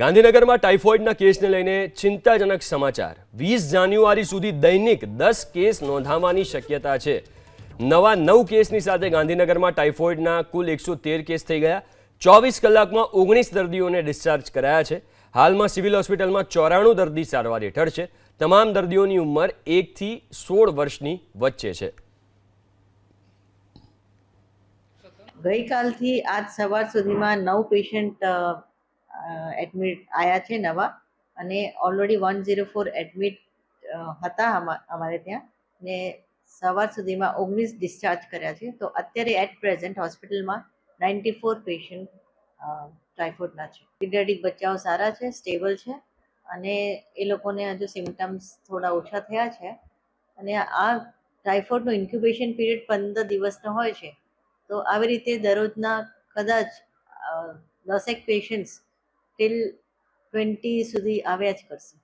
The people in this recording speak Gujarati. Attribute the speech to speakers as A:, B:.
A: ગાંધીનગરમાં ટાઇફોઇડના કેસને લઈને ચિંતાજનક સમાચાર। 20 જાન્યુઆરી સુધી દૈનિક 10 કેસ નોંધાવાની શક્યતા છે। નવા 9 કેસની સાથે ગાંધીનગરમાં ટાઇફોઇડના કુલ 113 કેસ થઈ ગયા। 24 કલાકમાં 19 દર્દીઓને ડિસ્ચાર્જ કરાયા છે। હાલમાં સિવિલ હોસ્પિટલમાં 94 દર્દી સારવાર હેઠળ છે। તમામ દર્દીઓની ઉંમર 1 થી 16 વર્ષની વચ્ચે છે।
B: ગઈકાલથી આજ સવાર સુધીમાં 9 પેશન્ટ એડમિટ આવ્યા છે નવા, અને ઓલરેડી 104 એડમિટ હતા અમારે ત્યાં, ને સવાર સુધીમાં 19 ડિસ્ચાર્જ કર્યા છે। તો અત્યારે એટ પ્રેઝન્ટ હોસ્પિટલમાં 94 પેશન્ટ ટાઇફોઇડના છે। પીડિયાટ્રિક બચ્ચાઓ સારા છે, સ્ટેબલ છે, અને એ લોકોને હજુ સિમ્ટમ્સ થોડા ઓછા થયા છે। અને આ ટાઇફોઇડનો ઇન્ક્યુબેશન પીરિયડ 15 દિવસનો હોય છે। તો આવી રીતે દરરોજના કદાચ 10 પેશન્ટ્સ ટિલ 20 સુધી આવ્યા જ કરશે।